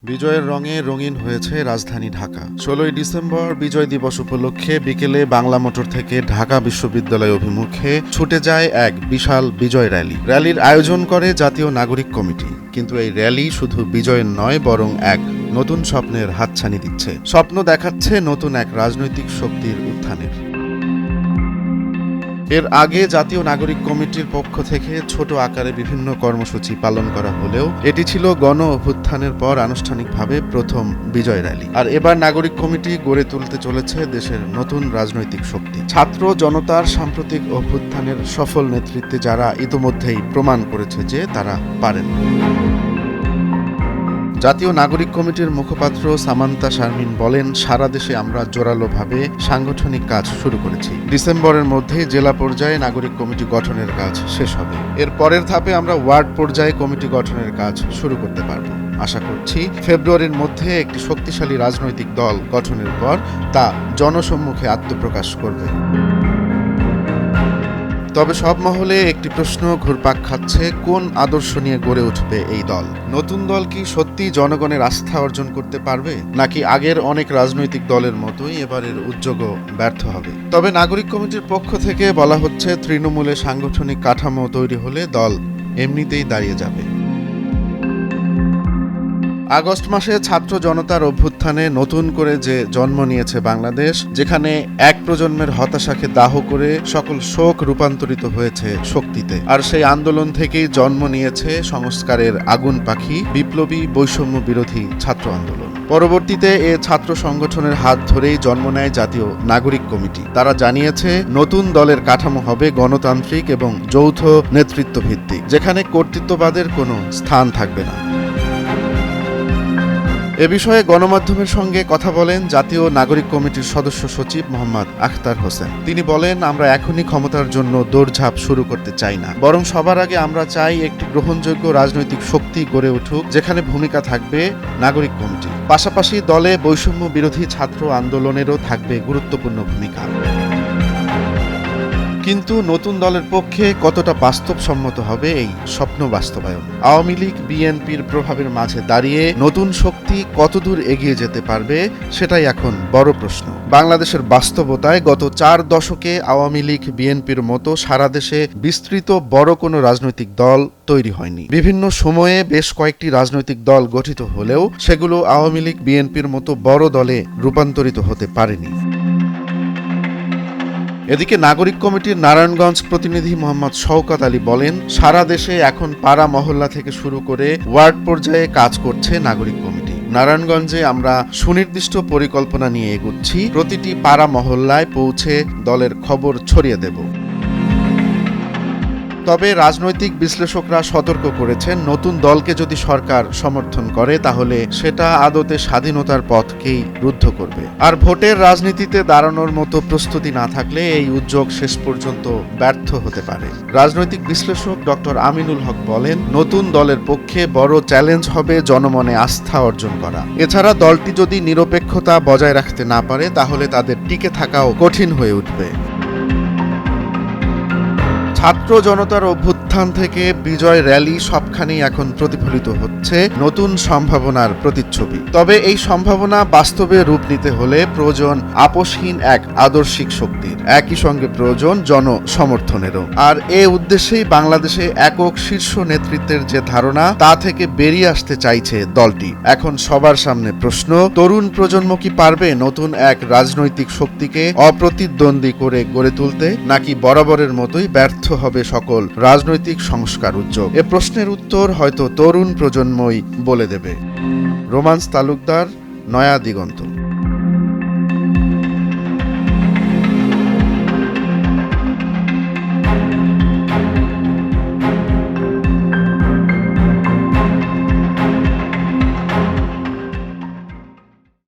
বিজয়ের রঙে রঙিন হয়েছে রাজধানী ঢাকা। ১৬ই ডিসেম্বর বিজয় দিবস উপলক্ষে বিকেলে বাংলা মোটর থেকে ঢাকা বিশ্ববিদ্যালয় অভিমুখে ছুটে যায় এক বিশাল বিজয় র্যালি। র্যালির আয়োজন করে জাতীয় নাগরিক কমিটি। কিন্তু এই র্যালি শুধু বিজয়ের নয়, বরং এক নতুন স্বপ্নের হাতছানি দিচ্ছে। স্বপ্ন দেখাচ্ছে নতুন এক রাজনৈতিক শক্তির উত্থানের। এর আগে জাতীয় নাগরিক কমিটির পক্ষ থেকে ছোট আকারে বিভিন্ন কর্মসূচি পালন করা হলেও এটি ছিল গণ অভ্যুত্থানের পর আনুষ্ঠানিকভাবে প্রথম বিজয় র্যালি। আর এবার নাগরিক কমিটি গড়ে তুলতে চলেছে দেশের নতুন রাজনৈতিক শক্তি। ছাত্র জনতার সাম্প্রতিক অভ্যুত্থানের সফল নেতৃত্বে যারা ইতোমধ্যেই প্রমাণ করেছে যে তারা পারেন। জাতীয় নাগরিক কমিটির মুখপাত্র সামান্তা শারমিন বলেন, সারা দেশে আমরা জোরালোভাবে সাংগঠনিক কাজ শুরু করেছি। ডিসেম্বরের মধ্যে জেলা পর্যায়ে নাগরিক কমিটি গঠনের কাজ শেষ হবে। এর পরের ধাপে আমরা ওয়ার্ড পর্যায়ে কমিটি গঠনের কাজ শুরু করতে পারব। আশা করছি ফেব্রুয়ারির মধ্যে একটি শক্তিশালী রাজনৈতিক দল গঠনের পর তা জনসম্মুখে আত্মপ্রকাশ করবে। তবে সব মহলে একটি প্রশ্ন ঘুরপাক খাচ্ছে, কোন আদর্শ নিয়ে গড়ে উঠবে এই দল? নতুন দল কি সত্যি জনগণের আস্থা অর্জন করতে পারবে, নাকি আগের অনেক রাজনৈতিক দলের মতোই এবারের উদ্যোগও ব্যর্থ হবে? তবে নাগরিক কমিটির পক্ষ থেকে বলা হচ্ছে, তৃণমূলে সাংগঠনিক কাঠামো তৈরি হলে দল এমনিতেই দাঁড়িয়ে যাবে। আগস্ট মাসে ছাত্র জনতার অভ্যুত্থানে নতুন করে যে জন্ম নিয়েছে বাংলাদেশ, যেখানে এক প্রজন্মের হতাশাকে দাহ করে সকল শোক রূপান্তরিত হয়েছে শক্তিতে। আর সেই আন্দোলন থেকেই জন্ম নিয়েছে সংস্কারের আগুন পাখি বিপ্লবী বৈষম্য বিরোধী ছাত্র আন্দোলন। পরবর্তীতে এ ছাত্র সংগঠনের হাত ধরেই জন্ম নেয় জাতীয় নাগরিক কমিটি। তারা জানিয়েছে, নতুন দলের কাঠামো হবে গণতান্ত্রিক এবং যৌথ নেতৃত্ব ভিত্তিক, যেখানে কর্তৃত্ববাদের কোনো স্থান থাকবে না। এ বিষয়ে গণমাধ্যমের সঙ্গে কথা বলেন জাতীয় নাগরিক কমিটির সদস্য সচিব মোহাম্মদ আখতার হোসেন। তিনি বলেন, আমরা এখনই ক্ষমতার জন্য দৌড়ঝাঁপ শুরু করতে চাই না, বরং সবার আগে আমরা চাই একটি গ্রহণযোগ্য রাজনৈতিক শক্তি গড়ে উঠুক, যেখানে ভূমিকা থাকবে নাগরিক কমিটি। পাশাপাশি দলে বৈষম্য বিরোধী ছাত্র আন্দোলনেরও থাকবে গুরুত্বপূর্ণ ভূমিকা। কিন্তু নতুন দলের পক্ষে কতটা বাস্তবসম্মত হবে এই স্বপ্ন বাস্তবায়ন? আওয়ামী লীগ বিএনপির প্রভাবের মাঝে দাঁড়িয়ে নতুন শক্তি কতদূর এগিয়ে যেতে পারবে, সেটাই এখন বড় প্রশ্ন। বাংলাদেশের বাস্তবতায় গত 4 দশকে আওয়ামী লীগ বিএনপির মতো সারা দেশে বিস্তৃত বড় কোনো রাজনৈতিক দল তৈরি হয়নি। বিভিন্ন সময়ে বেশ কয়েকটি রাজনৈতিক দল গঠিত হলেও সেগুলো আওয়ামী লীগ বিএনপির মতো বড় দলে রূপান্তরিত হতে পারেনি। এদিকে নাগরিক কমিটির নারায়ণগঞ্জ প্রতিনিধি মোহাম্মদ শওকত আলী বলেন, সারা দেশে এখন পাড়া মহল্লা থেকে শুরু করে ওয়ার্ড পর্যায়ে কাজ করছে নাগরিক কমিটি। নারায়ণগঞ্জে আমরা সুনির্দিষ্ট পরিকল্পনা নিয়ে এগুচ্ছি, প্রতিটি পাড়া মহল্লায় পৌঁছে দলের খবর ছড়িয়ে দেব। তবে রাজনৈতিক বিশ্লেষকরা সতর্ক করেছেন, নতুন দলকে যদি সরকার সমর্থন করে তাহলে সেটা আদতে স্বাধীনতার পথকেই রুদ্ধ করবে। আর ভোটের রাজনীতিতে দাঁড়ানোর মতো প্রস্তুতি না থাকলে এই উদ্যোগ শেষ পর্যন্ত ব্যর্থ হতে পারে। রাজনৈতিক বিশ্লেষক ডক্টর আমিনুল হক বলেন, নতুন দলের পক্ষে বড় চ্যালেঞ্জ হবে জনমনে আস্থা অর্জন করা। এছাড়া দলটি যদি নিরপেক্ষতা বজায় রাখতে না পারে তাহলে তাদের টিকে থাকাও কঠিন হয়ে উঠবে। ছাত্র জনতার অভ্যুত্থান থেকে বিজয় র্যালি সবখানেই এখন প্রতিফলিত হচ্ছে নতুন সম্ভাবনার প্রতিচ্ছবি। তবে এই সম্ভাবনা বাস্তবে রূপ নিতে হলে প্রয়োজন আপোষহীন এক আদর্শিক শক্তির, একই সঙ্গে প্রয়োজন জনসমর্থনেরও। আর এ উদ্দেশ্যেই বাংলাদেশে একক শীর্ষ নেতৃত্বের যে ধারণা, তা থেকে বেরিয়ে আসতে চাইছে দলটি। এখন সবার সামনে প্রশ্ন, তরুণ প্রজন্ম কি পারবে নতুন এক রাজনৈতিক শক্তিকে অপ্রতিদ্বন্দ্বী করে গড়ে তুলতে, নাকি বরাবরের মতোই ব্যর্থ হবে সকল রাজনৈতিক সংস্কার উদ্যোগ? এ প্রশ্নের উত্তর হয়তো তরুণ প্রজন্মই বলে দেবে। রোমান্স তালুকদার, নয়া দিগন্ত।